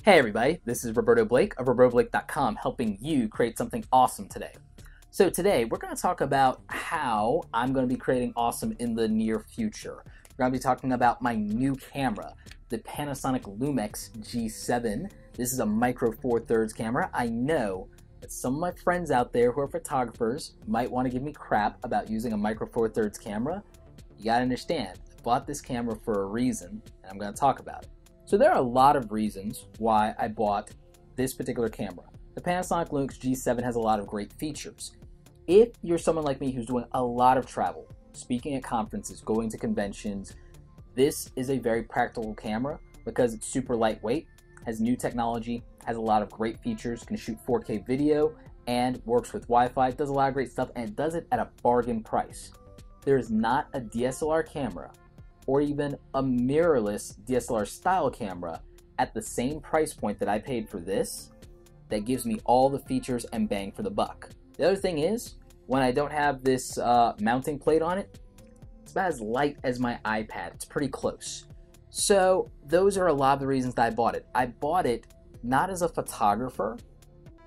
Hey everybody, this is Roberto Blake of RobertoBlake.com helping you create something awesome today. So today we're going to talk about how I'm going to be creating awesome in the near future. We're going to be talking about my new camera, the Panasonic Lumix G7. This is a micro four thirds camera. I know that some of my friends out there who are photographers might want to give me crap about using a micro four thirds camera. You got to understand, I bought this camera for a reason and I'm going to talk about it. So there are a lot of reasons why I bought this particular camera. The Panasonic Lumix G7 has a lot of great features. If you're someone like me who's doing a lot of travel, speaking at conferences, going to conventions, this is a very practical camera because it's super lightweight, has new technology, has a lot of great features, can shoot 4K video, and works with Wi-Fi, does a lot of great stuff, and it does it at a bargain price. There is not a DSLR camera or even a mirrorless DSLR style camera at the same price point that I paid for this that gives me all the features and bang for the buck. The other thing is, when I don't have this mounting plate on it, it's about as light as my iPad. It's pretty close. So those are a lot of the reasons that I bought it. I bought it not as a photographer,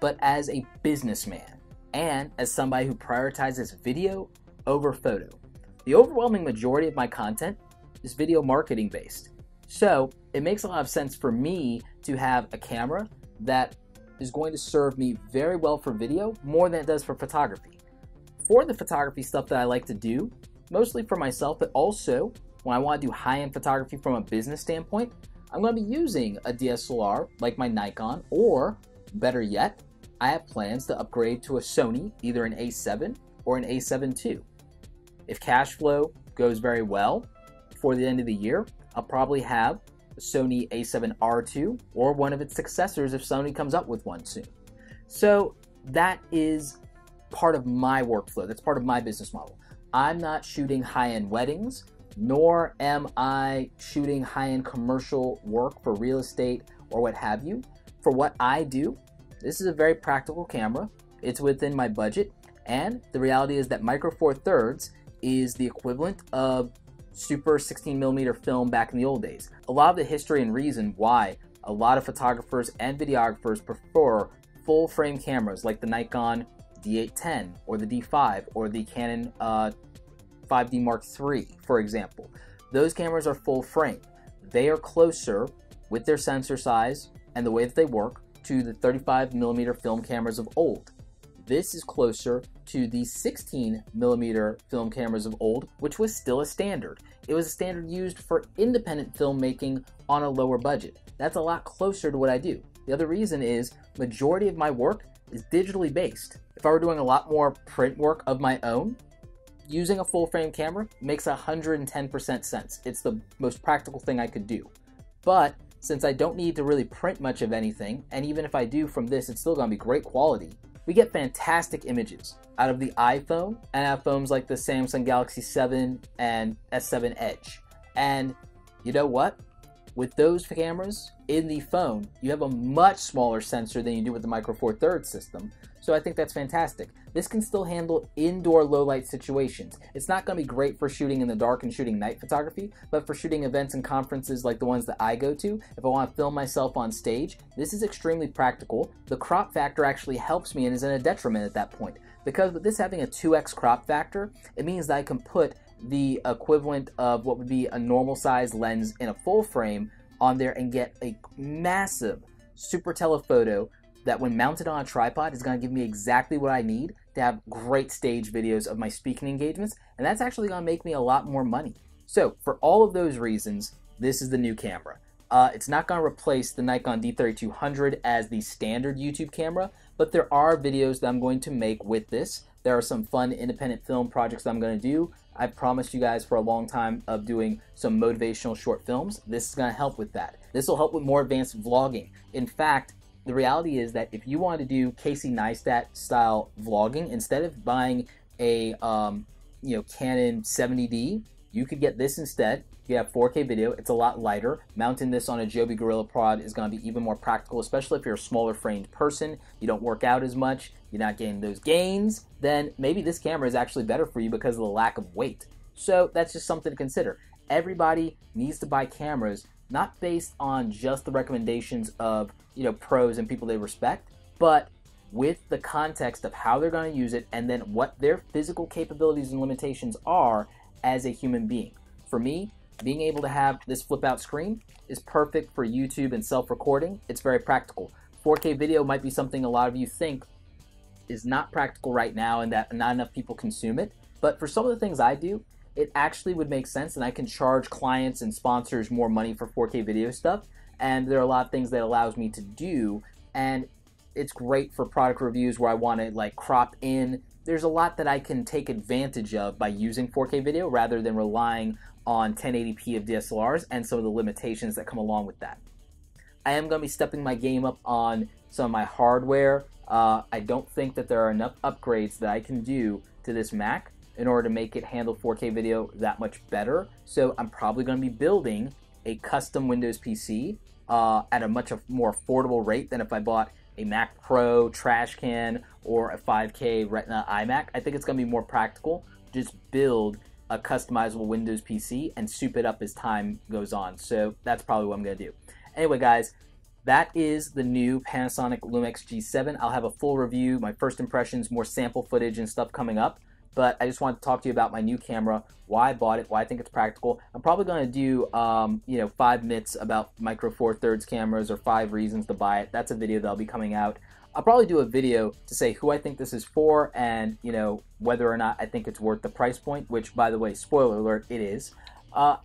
but as a businessman and as somebody who prioritizes video over photo. The overwhelming majority of my content is video marketing based. So it makes a lot of sense for me to have a camera that is going to serve me very well for video more than it does for photography. For the photography stuff that I like to do, mostly for myself, but also when I want to do high-end photography from a business standpoint, I'm going to be using a DSLR like my Nikon, or better yet, I have plans to upgrade to a Sony, either an A7 or an A7 II. If cash flow goes very well, before the end of the year, I'll probably have a Sony A7R II or one of its successors if Sony comes up with one soon. So that is part of my workflow. That's part of my business model. I'm not shooting high-end weddings, nor am I shooting high-end commercial work for real estate or what have you. For what I do, this is a very practical camera. It's within my budget, and the reality is that micro four thirds is the equivalent of super 16mm film back in the old days. A lot of the history and reason why a lot of photographers and videographers prefer full frame cameras like the Nikon D810 or the D5 or the Canon 5D Mark III, for example. Those cameras are full frame. They are closer with their sensor size and the way that they work to the 35mm film cameras of old. This is closer to the 16mm film cameras of old, which was still a standard. It was a standard used for independent filmmaking on a lower budget. That's a lot closer to what I do. The other reason is majority of my work is digitally based. If I were doing a lot more print work of my own, using a full frame camera makes 110% sense. It's the most practical thing I could do. But since I don't need to really print much of anything, and even if I do from this, it's still gonna be great quality, we get fantastic images out of the iPhone and out of phones like the Samsung Galaxy 7 and S7 Edge. And you know what? With those cameras in the phone, you have a much smaller sensor than you do with the micro four thirds system. So I think that's fantastic. This can still handle indoor low light situations. It's not going to be great for shooting in the dark and shooting night photography, but for shooting events and conferences like the ones that I go to, if I want to film myself on stage, this is extremely practical. The crop factor actually helps me and is in a detriment at that point. Because with this having a 2x crop factor, it means that I can put the equivalent of what would be a normal size lens in a full frame on there and get a massive super telephoto that when mounted on a tripod is going to give me exactly what I need to have great stage videos of my speaking engagements, and that's actually going to make me a lot more money. So for all of those reasons, this is the new camera. It's not going to replace the Nikon D3200 as the standard YouTube camera, but there are videos that I'm going to make with this. There are some fun independent film projects that I'm going to do. I promised you guys for a long time of doing some motivational short films. This is going to help with that. This will help with more advanced vlogging. In fact, the reality is that if you want to do Casey Neistat style vlogging, instead of buying a Canon 70D, you could get this instead. You have 4K video, it's a lot lighter. Mounting this on a Joby Gorilla Pod is going to be even more practical, especially if you're a smaller framed person, you don't work out as much, you're not getting those gains, then maybe this camera is actually better for you because of the lack of weight. So that's just something to consider. Everybody needs to buy cameras not based on just the recommendations of, pros and people they respect, but with the context of how they're going to use it and then what their physical capabilities and limitations are as a human being. For me, being able to have this flip out screen is perfect for YouTube and self-recording. It's very practical. 4K video might be something a lot of you think is not practical right now and that not enough people consume it. But for some of the things I do, it actually would make sense, and I can charge clients and sponsors more money for 4K video stuff. And there are a lot of things that allows me to do, and it's great for product reviews where I want to like crop in. There's a lot that I can take advantage of by using 4K video rather than relying on 1080p of DSLRs and some of the limitations that come along with that. I am going to be stepping my game up on some of my hardware. I don't think that there are enough upgrades that I can do to this Mac in order to make it handle 4K video that much better. So I'm probably going to be building a custom Windows PC at a much more affordable rate than if I bought a Mac Pro trash can or a 5K Retina iMac. I think it's going to be more practical. Just build a customizable Windows PC and soup it up as time goes on. So that's probably what I'm going to do. Anyway, guys, that is the new Panasonic Lumix G7. I'll have a full review, my first impressions, more sample footage and stuff coming up. But I just wanted to talk to you about my new camera, why I bought it, why I think it's practical. I'm probably going to do, 5 myths about Micro Four Thirds cameras or 5 reasons to buy it. That's a video that'll be coming out. I'll probably do a video to say who I think this is for and, whether or not I think it's worth the price point, which, by the way, spoiler alert, it is. I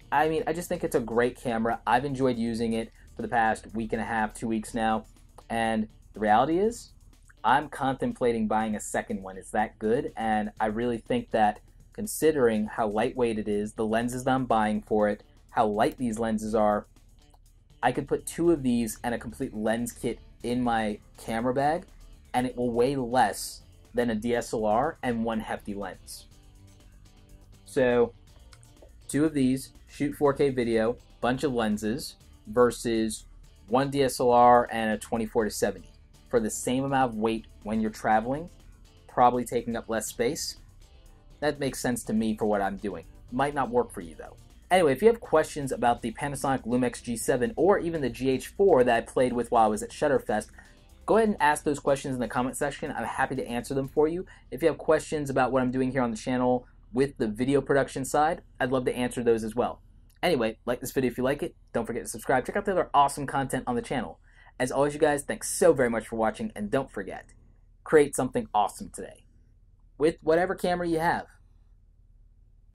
just think it's a great camera. I've enjoyed using it for the past week and a half, 2 weeks now. And the reality is, I'm contemplating buying a second one. It's that good, and I really think that considering how lightweight it is, the lenses that I'm buying for it, how light these lenses are, I could put 2 of these and a complete lens kit in my camera bag, and it will weigh less than a DSLR and 1 hefty lens. So 2 of these, shoot 4K video, bunch of lenses, versus 1 DSLR and a 24-70. For the same amount of weight when you're traveling, probably taking up less space. That makes sense to me for what I'm doing. Might not work for you though. Anyway, if you have questions about the Panasonic Lumix G7 or even the GH4 that I played with while I was at Shutterfest, go ahead and ask those questions in the comment section. I'm happy to answer them for you. If you have questions about what I'm doing here on the channel with the video production side, I'd love to answer those as well. Anyway, like this video if you like it. Don't forget to subscribe. Check out the other awesome content on the channel. As always, you guys, thanks so very much for watching, and don't forget, create something awesome today with whatever camera you have.